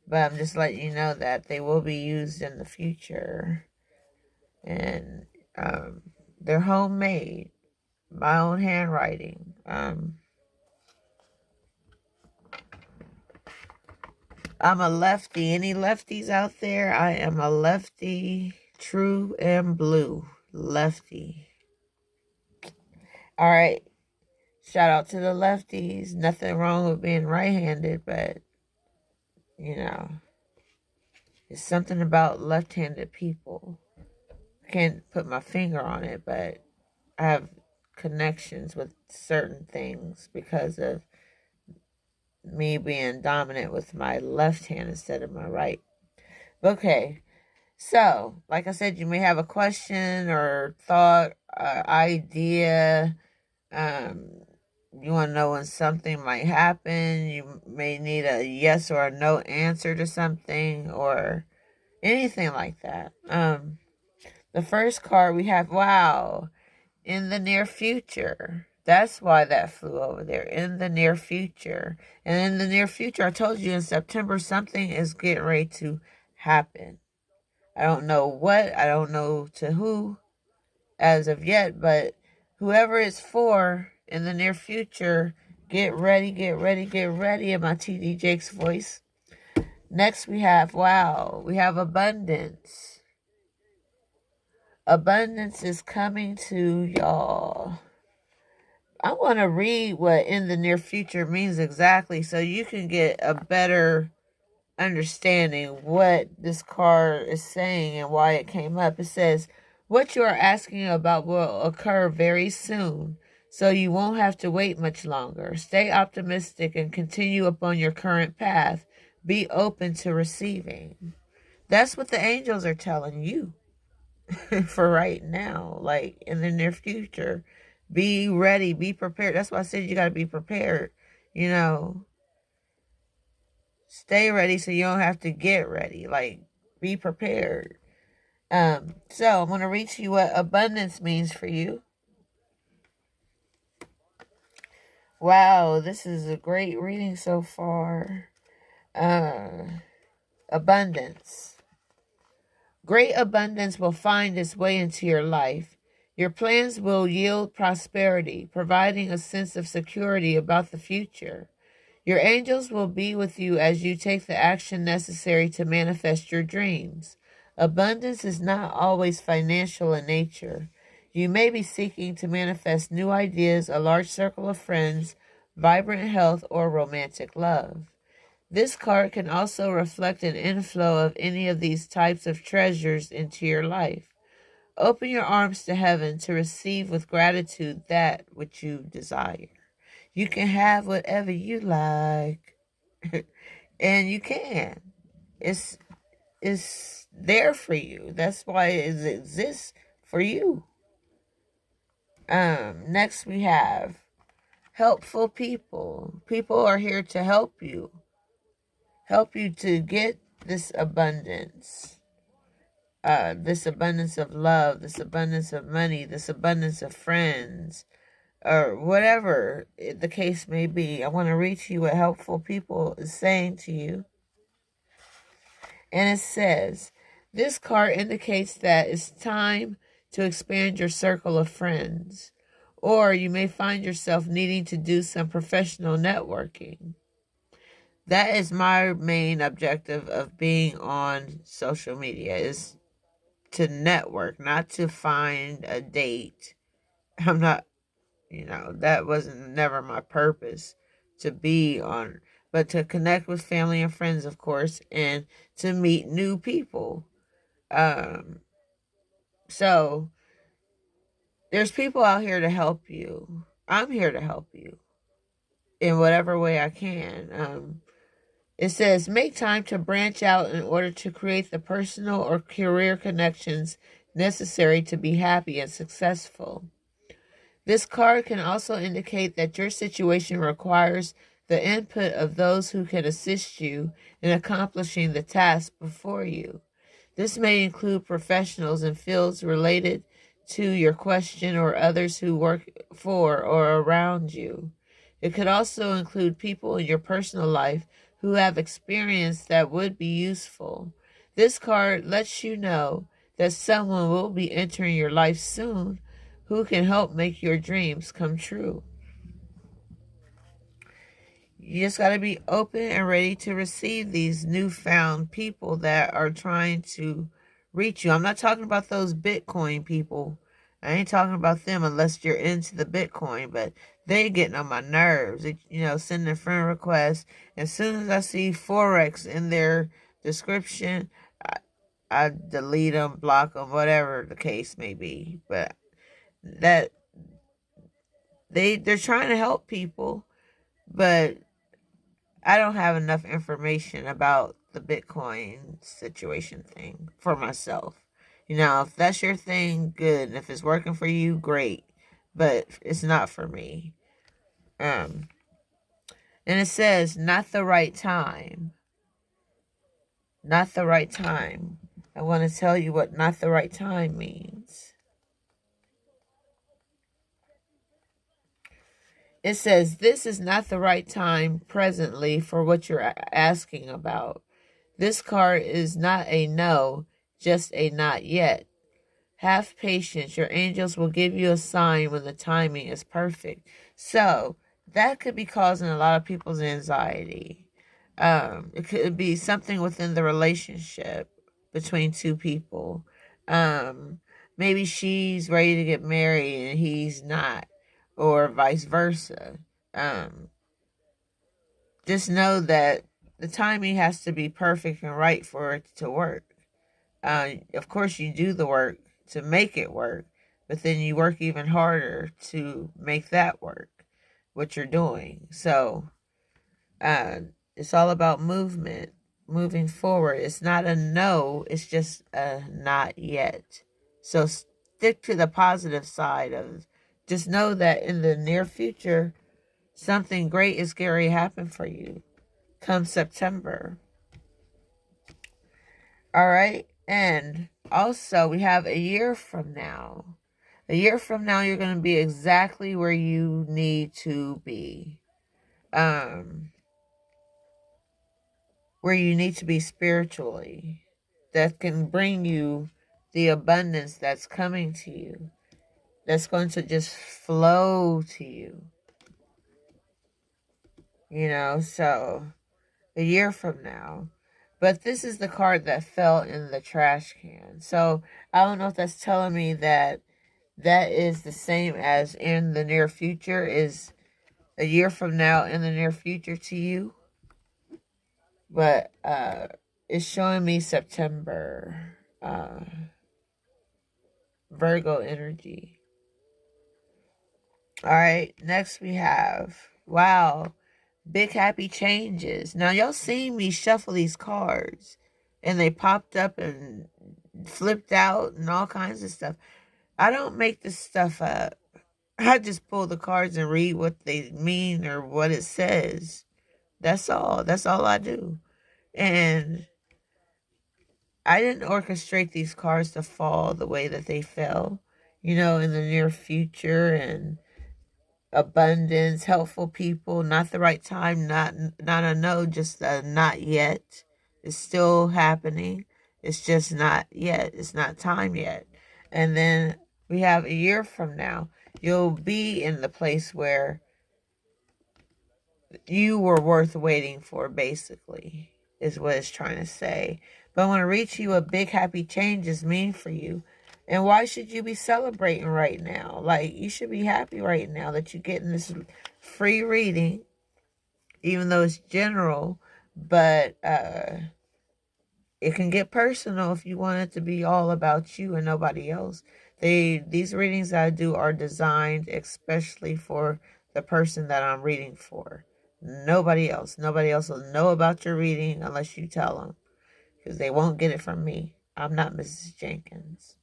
But I'm just letting you know that they will be used in the future. And they're homemade. My own handwriting. I'm a lefty. Any lefties out there? I am a lefty. True and blue. Lefty. All right. Shout out to the lefties. Nothing wrong with being right-handed, but, you know, it's something about left-handed people. I can't put my finger on it, but I have connections with certain things because of me being dominant with my left hand instead of my right. Okay. So, like I said, you may have a question or thought, idea. You want to know when something might happen. You may need a yes or a no answer to something or anything like that. The first card we have, wow, in the near future. That's why that flew over there, in the near future. And in the near future, I told you in September, something is getting ready to happen. I don't know what, I don't know to who as of yet, but whoever it's for in the near future, get ready, get ready, get ready in my TD Jakes voice. Next we have, wow, we have abundance. Abundance is coming to y'all. I want to read what in the near future means exactly so you can get a better understanding what this card is saying and why it came up. It says, what you are asking about will occur very soon, so you won't have to wait much longer. Stay optimistic and continue upon your current path. Be open to receiving. That's what the angels are telling you for right now, like in the near future. Be ready, be prepared. That's why I said you got to be prepared. You know, stay ready so you don't have to get ready. Like, be prepared. So I'm going to read to you what abundance means for you. Wow, this is a great reading so far. Abundance. Great abundance will find its way into your life. Your plans will yield prosperity, providing a sense of security about the future. Your angels will be with you as you take the action necessary to manifest your dreams. Abundance is not always financial in nature. You may be seeking to manifest new ideas, a large circle of friends, vibrant health, or romantic love. This card can also reflect an inflow of any of these types of treasures into your life. Open your arms to heaven to receive with gratitude that which you desire. You can have whatever you like. And you can. It's there for you. That's why it exists for you. Next we have helpful people. People are here to help you. Help you to get this abundance. This abundance of love, this abundance of money, this abundance of friends, or whatever the case may be. I want to read to you what helpful people is saying to you. And it says, this card indicates that it's time to expand your circle of friends, or you may find yourself needing to do some professional networking. That is my main objective of being on social media, is to network, not to find a date. I'm not, that wasn't never my purpose to be on, but to connect with family and friends, of course, and to meet new people. So there's people out here to help you. I'm here to help you in whatever way I can. It says, make time to branch out in order to create the personal or career connections necessary to be happy and successful. This card can also indicate that your situation requires the input of those who can assist you in accomplishing the task before you. This may include professionals in fields related to your question or others who work for or around you. It could also include people in your personal life who have experience that would be useful. This card lets you know that someone will be entering your life soon who can help make your dreams come true. You just got to be open and ready to receive these newfound people that are trying to reach you. I'm not talking about those Bitcoin people. I ain't talking about them unless you're into the Bitcoin, but they getting on my nerves. Sending friend requests. As soon as I see Forex in their description, I delete them, block them, whatever the case may be. But that they're trying to help people, but I don't have enough information about the Bitcoin situation thing for myself. If that's your thing, good. And if it's working for you, great. But it's not for me. And it says, not the right time. Not the right time. I want to tell you what not the right time means. It says, this is not the right time presently for what you're asking about. This card is not a no, just a not yet. Have patience. Your angels will give you a sign when the timing is perfect. So that could be causing a lot of people's anxiety. It could be something within the relationship between two people. Maybe she's ready to get married and he's not, or vice versa. Just know that the timing has to be perfect and right for it to work. Of course, you do the work to make it work, but then you work even harder to make that work, what you're doing. So it's all about movement, moving forward. It's not a no, it's just a not yet. So stick to the positive side of just know that in the near future, something great is going to happen for you come September. All right. And also, we have a year from now. A year from now, you're going to be exactly where you need to be. Where you need to be spiritually. That can bring you the abundance that's coming to you. That's going to just flow to you. You know, so a year from now. But this is the card that fell in the trash can. So I don't know if that's telling me that that is the same as in the near future. Is a year from now in the near future to you? But it's showing me September. Virgo energy. All right, next we have, wow, big happy changes. Now, y'all seen me shuffle these cards, and they popped up and flipped out and all kinds of stuff. I don't make this stuff up. I just pull the cards and read what they mean or what it says. That's all. That's all I do. And I didn't orchestrate these cards to fall the way that they fell, you know, in the near future, and abundance, helpful people, not the right time, not a no, just a not yet. It's still happening. It's just not yet. It's not time yet. And then we have a year from now, you'll be in the place where you were worth waiting for, basically, is what it's trying to say. But I want to reach you what big happy changes mean for you. And why should you be celebrating right now? Like, you should be happy right now that you're getting this free reading, even though it's general, but it can get personal if you want it to be all about you and nobody else. These readings that I do are designed especially for the person that I'm reading for. Nobody else. Nobody else will know about your reading unless you tell them, because they won't get it from me. I'm not Mrs. Jenkins.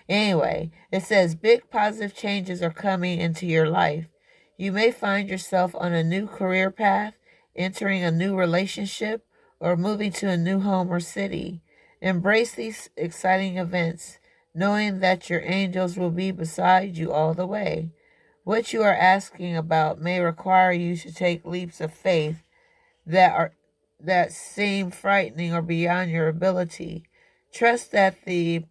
Anyway, it says big positive changes are coming into your life. You may find yourself on a new career path, entering a new relationship, or moving to a new home or city. Embrace these exciting events, knowing that your angels will be beside you all the way. What you are asking about may require you to take leaps of faith that seem frightening or beyond your ability. Trust that the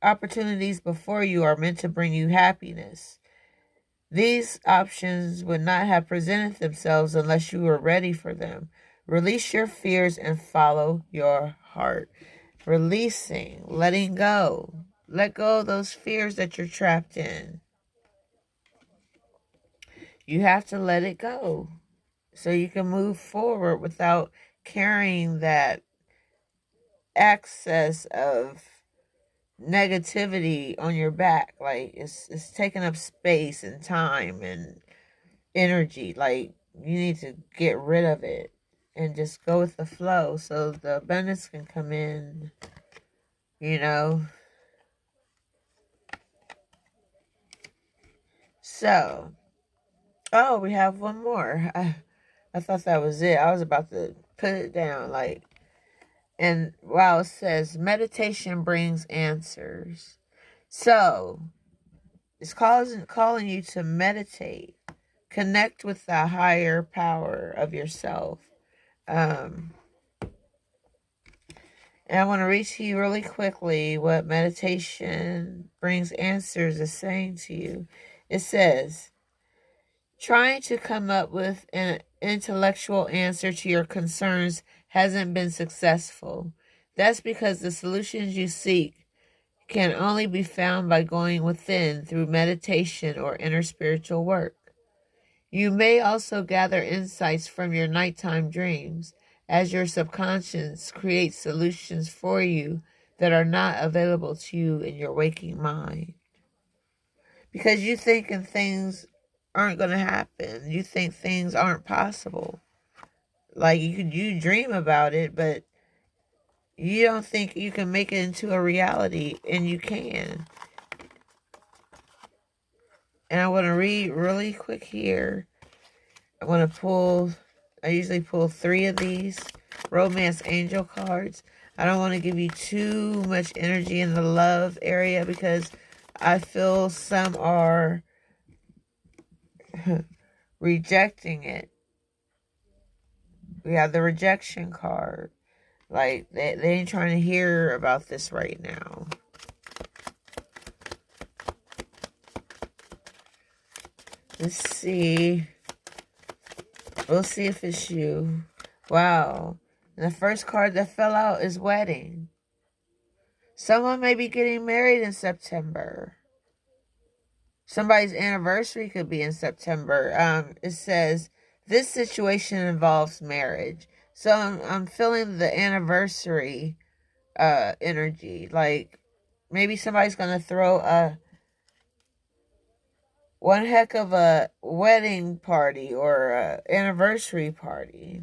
opportunities before you are meant to bring you happiness. These options would not have presented themselves unless you were ready for them. Release your fears and follow your heart. Releasing, letting go. Let go of those fears that you're trapped in. You have to let it go so you can move forward without carrying that excess of negativity on your back. Like, it's taking up space and time and energy. Like, you need to get rid of it and just go with the flow so the abundance can come in, you know. So, oh, we have one more. I thought that was it. I was about to put it down, like. And wow, it says meditation brings answers. So it's calling you to meditate, connect with the higher power of yourself. And I want to read to you really quickly what meditation brings answers is saying to you. It says, trying to come up with an intellectual answer to your concerns hasn't been successful. That's because the solutions you seek can only be found by going within through meditation or inner spiritual work. You may also gather insights from your nighttime dreams, as your subconscious creates solutions for you that are not available to you in your waking mind. Because you thinking things aren't going to happen. You think things aren't possible. Like, you dream about it, but you don't think you can make it into a reality, and you can. And I want to read really quick here. I usually pull 3 of these romance angel cards. I don't want to give you too much energy in the love area because I feel some are rejecting it. We have the rejection card. Like, they ain't trying to hear about this right now. Let's see. We'll see if it's you. Wow. And the first card that fell out is wedding. Someone may be getting married in September. Somebody's anniversary could be in September. It says, this situation involves marriage. So I'm feeling the anniversary energy. Like, maybe somebody's going to throw one heck of a wedding party or a anniversary party.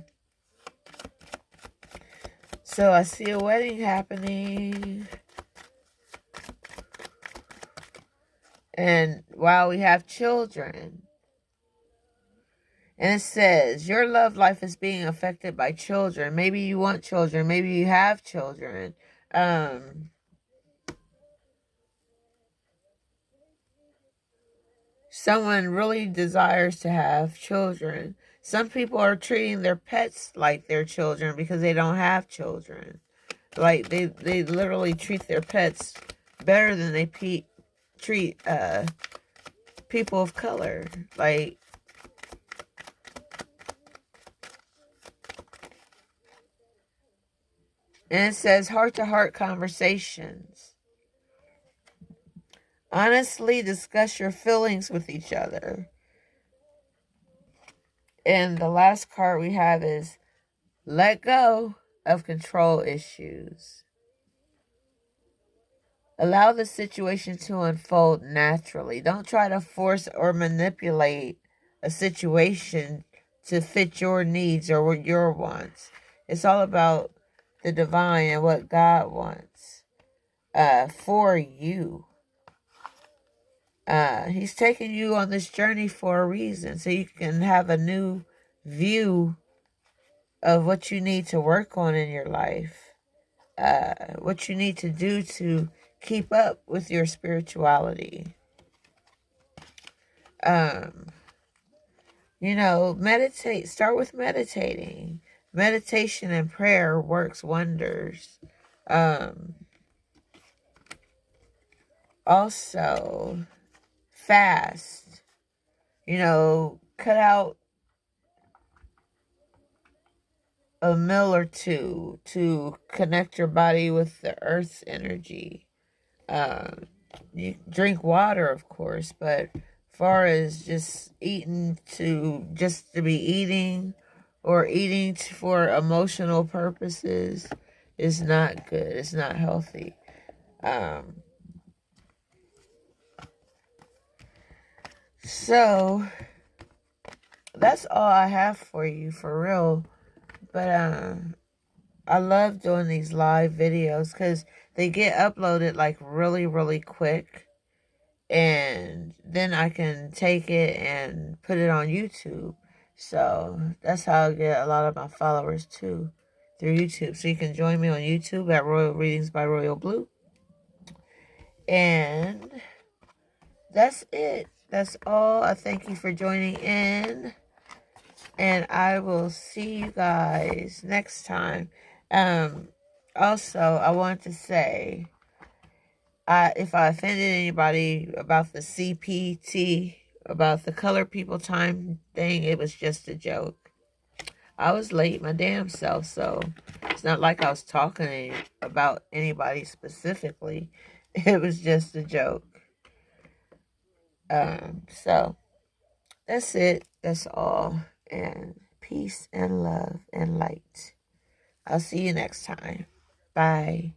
So I see a wedding happening. And wow, we have children. And it says, your love life is being affected by children. Maybe you want children. Maybe you have children. Someone really desires to have children. Some people are treating their pets like their children because they don't have children. Like, they literally treat their pets better than they treat people of color. Like, and it says heart-to-heart conversations. Honestly discuss your feelings with each other. And the last card we have is let go of control issues. Allow the situation to unfold naturally. Don't try to force or manipulate a situation to fit your needs or your wants. It's all about the divine and what God wants for you. He's taking you on this journey for a reason, so you can have a new view of what you need to work on in your life, what you need to do to keep up with your spirituality. Meditate. Start with meditating. Meditation and prayer works wonders. Also, fast. Cut out a meal or two to connect your body with the earth's energy. You drink water, of course, but far as just eating to be eating or eating for emotional purposes is not good. It's not healthy. So that's all I have for you, for real. But I love doing these live videos because they get uploaded like really, really quick. And then I can take it and put it on YouTube. So that's how I get a lot of my followers too, through YouTube. So you can join me on YouTube at Royal Readings by Royal Blue. And that's it. That's all. I thank you for joining in. And I will see you guys next time. Also, I want to say, if I offended anybody about the CPT, about the color people time thing, it was just a joke. I was late my damn self, so it's not like I was talking about anybody specifically. It was just a joke. So that's it. That's all. And peace and love and light. I'll see you next time. Bye.